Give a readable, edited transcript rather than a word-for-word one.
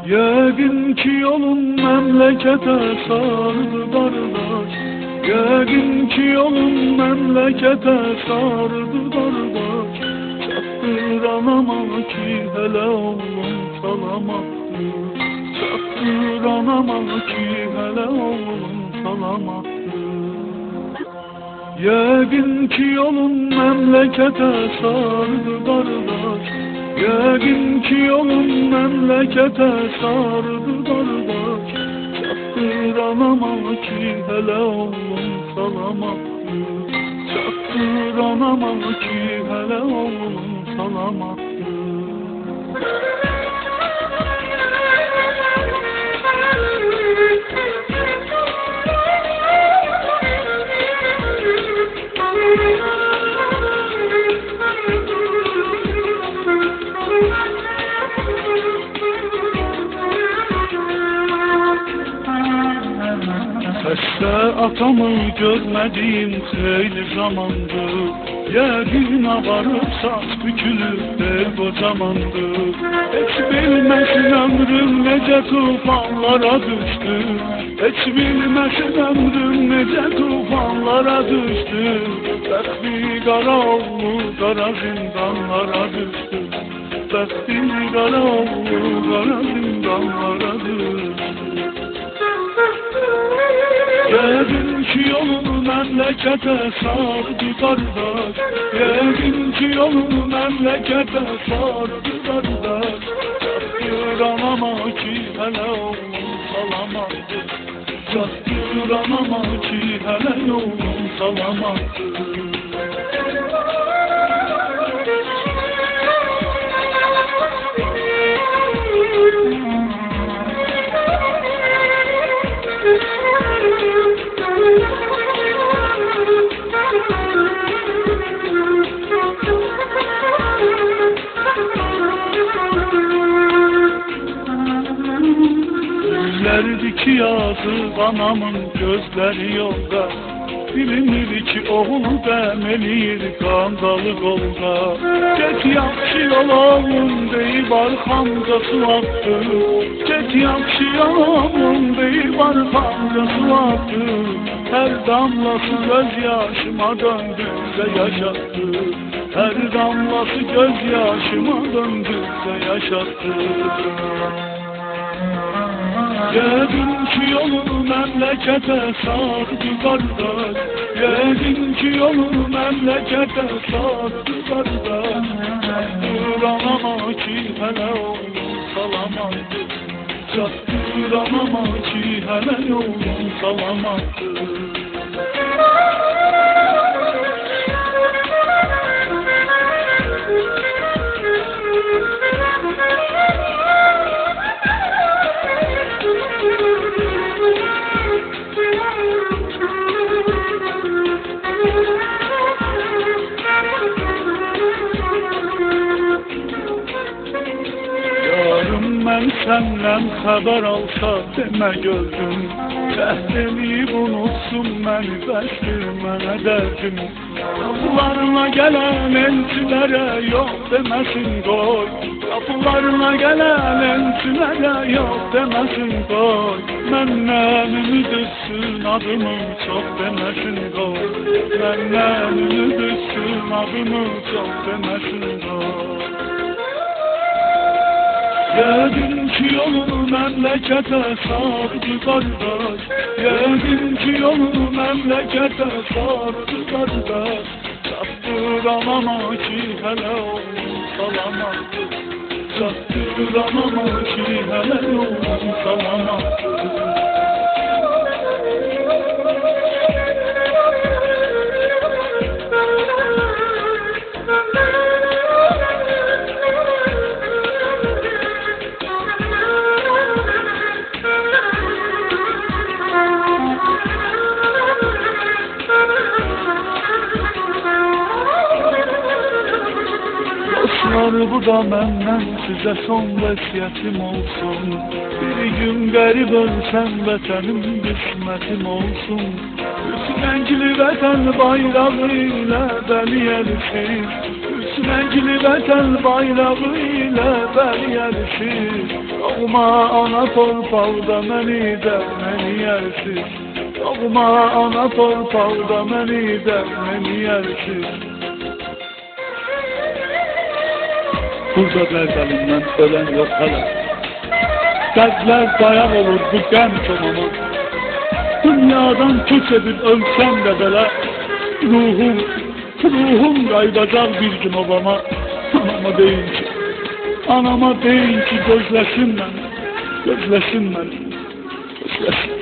Yəqin ki yolun məmləkətə sardı qardaş, yəqin ki yolun məmləkətə sardı qardaş. Çatdır anama ki hələ oğlum salamatdır, çatdır anama ki hələ oğlum salamatdır. Yəqin ki yolun məmləkətə sardı qardaş, yəqin ki yolun məmləkətə sardı qardaş. Çatdır anama ki hələ oğlum salamatdır, çatdır anama ki hələ oğlum salamatdır. Səsdə atamı görmədiyim xeyli zamandır, yəqin ağarıb saç bükülüb bel qocamandır. Heç bilməsin ömrüm necə tufanlara düşdü, heç bilməsin ömrüm necə tufanlara düşdü. Bəxti qara oğlu qara zindanlara düşdü, bəxti qara oğlu qara zindanlara düşdü. Yəqin ki yolun məmləkətə sardı qardaş, yəqin ki yolun məmləkətə sardı qardaş. Çatdır anama ki hələ oğlum salamatdır, çatdır anama ki hələ oğlum salamatdır. Dillerdi ki yazık anamın gözleri yolda, bilinir ki oğlu demeliyir kandalı kolda. Get yaxşı yol oğlum deyib arxamcası attı, get yaxşı yol oğlum deyib arxamcası attı. Her damlası göz yaşıma döndükcə yaşattı, her damlası göz yaşıma döndükcə yaşattı. Yəqin ki yolun məmləkətə sardı qardaş, yəqin ki yolun məmləkətə sardı qardaş. Çatdır anama ki hələ oğlum salamatdır, çatdır anama ki hələ oğlum salamatdır. Mən səndən xəbər alsa demə gözüm, cəhd eləyib unutsun məni, bəsdir mənə dərdim. Qapılarına gələn elçilərə yox deməsin qoy, qapılarına gələn elçilərə yox deməsin qoy. Məndən ümid etsin adımı çox deməsin qoy, məndən ümid etsin adımı çox deməsin qoy. Yəqin ki yolun məmləkətə sardı qardaş, yəqin ki yolun məmləkətə sardı qardaş. Çatdır anama ki hələ oğlum salamatdır, çatdır anama ki hələ oğlum salamatdır. Bu da məndən sizə son vəsiyyətim olsun, bir gün qərib ölsəm vətənim qismətim olsun. Üç rəngli vətən bayrağı ilə bəliyəlisiniz, üç rəngli vətən bayrağı ilə bəliyəlisiniz. O Doğma ana torpaqda məni də məni yersiz. Doğma ana torpaqda məni də məni yersiz. Burada qəzəlimdən ölən yox hələ. Dərdlər dayaq olur bu qəm sonuna. Dünyadan köç edib ölsəm də belə, ruhum qaydacaq bir gün obama. Anama deyin ki gözləsin məni, gözləsin məni, gözləsin.